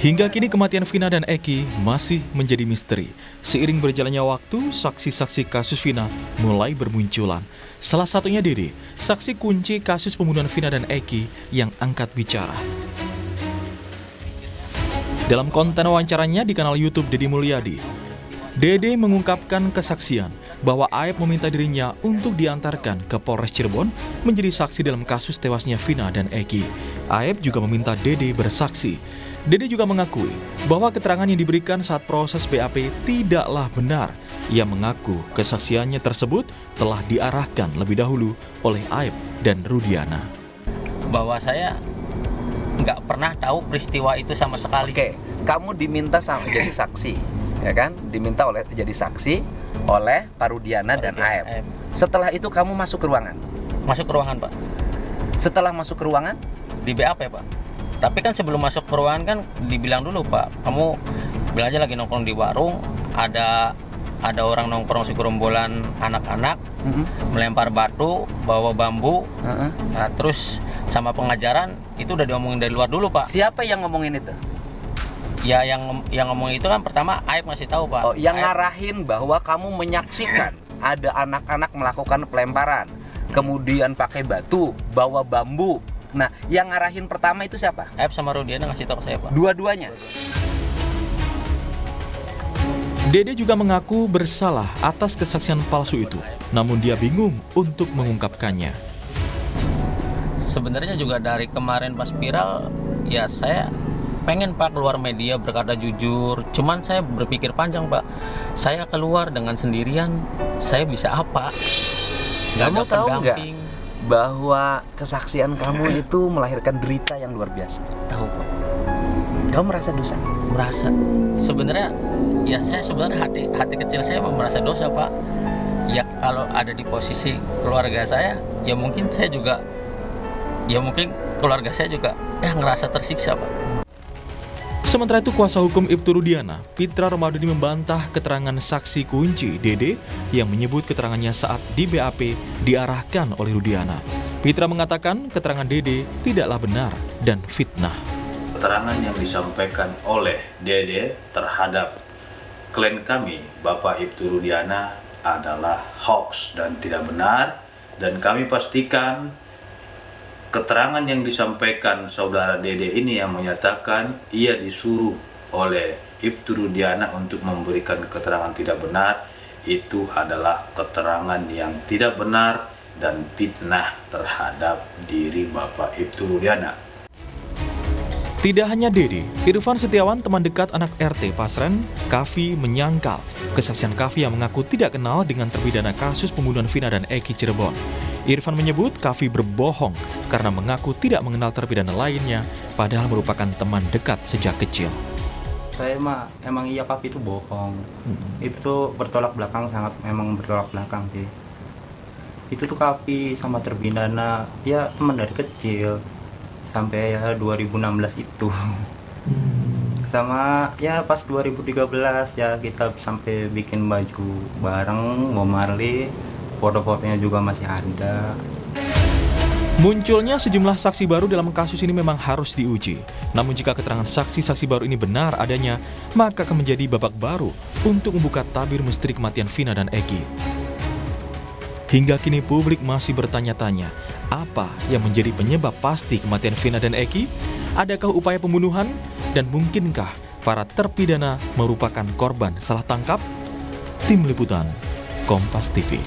Hingga kini kematian Vina dan Eki masih menjadi misteri. Seiring berjalannya waktu, saksi-saksi kasus Vina mulai bermunculan. Salah satunya Dede, saksi kunci kasus pembunuhan Vina dan Eki yang angkat bicara. Dalam konten wawancaranya di kanal YouTube Deddy Mulyadi, Dede mengungkapkan kesaksian bahwa Aep meminta dirinya untuk diantarkan ke Polres Cirebon menjadi saksi dalam kasus tewasnya Vina dan Eki. Aep juga meminta Dede bersaksi. Dede juga mengakui bahwa keterangan yang diberikan saat proses BAP tidaklah benar. Ia mengaku kesaksiannya tersebut telah diarahkan lebih dahulu oleh Aep dan Rudiana. Bahwa saya nggak pernah tahu peristiwa itu sama sekali. Oke, kamu diminta jadi saksi, ya kan? Diminta jadi saksi oleh Pak Rudiana dan Aep. Setelah itu kamu masuk ke ruangan? Masuk ke ruangan, Pak. Setelah masuk ke ruangan? Di BAP, Pak. Tapi kan sebelum masuk ke ruangan kan dibilang dulu, Pak, kamu bilang aja lagi nongkrong di warung, ada orang nongkrong segerombolan anak-anak, melempar batu, bawa bambu, nah, terus sama pengajaran itu udah diomongin dari luar dulu, Pak. Siapa yang ngomongin itu? Ya yang ngomong itu kan pertama Aep ngasih tahu, Pak. Oh, yang ngarahin bahwa kamu menyaksikan ada anak-anak melakukan pelemparan, kemudian pakai batu, bawa bambu. Nah, yang ngarahin pertama itu siapa? Aep sama Rudiana ngasih tahu ke saya, Pak. Dua-duanya. Dede juga mengaku bersalah atas kesaksian palsu itu, namun dia bingung untuk mengungkapkannya. Sebenarnya juga dari kemarin pas viral, ya saya pengen, Pak, keluar media berkata jujur. Cuman saya berpikir panjang, Pak. Saya keluar dengan sendirian, saya bisa apa? Kamu tahu nggak bahwa kesaksian kamu itu melahirkan derita yang luar biasa? Tahu, Pak. Kamu merasa dosa? Merasa. Sebenarnya ya saya sebenarnya hati kecil saya merasa dosa, Pak. Ya kalau ada di posisi keluarga saya, ya mungkin keluarga saya juga ngerasa tersiksa, Pak. Sementara itu kuasa hukum Ibtu Rudiana, Pitra Ramadhani, membantah keterangan saksi kunci Dede yang menyebut keterangannya saat di BAP diarahkan oleh Rudiana. Pitra mengatakan keterangan Dede tidaklah benar dan fitnah. Keterangan yang disampaikan oleh Dede terhadap klien kami, Bapak Ibtu Rudiana, adalah hoax dan tidak benar, dan kami pastikan keterangan yang disampaikan saudara Dede ini yang menyatakan ia disuruh oleh Ibtu Rudiana untuk memberikan keterangan tidak benar, itu adalah keterangan yang tidak benar dan fitnah terhadap diri Bapak Ibtu Rudiana. Tidak hanya Dede, Irfan Setiawan, teman dekat anak RT Pasren, Kavi, menyangkal kesaksian Kavi yang mengaku tidak kenal dengan terpidana kasus pembunuhan Vina dan Eki Cirebon. Irfan menyebut Kavi berbohong karena mengaku tidak mengenal terpidana lainnya, padahal merupakan teman dekat sejak kecil. Saya emang iya Kavi itu bohong. Itu tuh bertolak belakang, memang bertolak belakang sih. Itu tuh Kavi sama terpidana ya teman dari kecil sampai ya 2016 itu. Sama ya pas 2013 ya kita sampai bikin baju bareng, Bob Marley. Foto-fotonya juga masih ada. Munculnya sejumlah saksi baru dalam kasus ini memang harus diuji. Namun jika keterangan saksi-saksi baru ini benar adanya, maka akan menjadi babak baru untuk membuka tabir misteri kematian Vina dan Eki. Hingga kini publik masih bertanya-tanya, apa yang menjadi penyebab pasti kematian Vina dan Eki? Adakah upaya pembunuhan? Dan mungkinkah para terpidana merupakan korban salah tangkap? Tim Liputan, Kompas TV.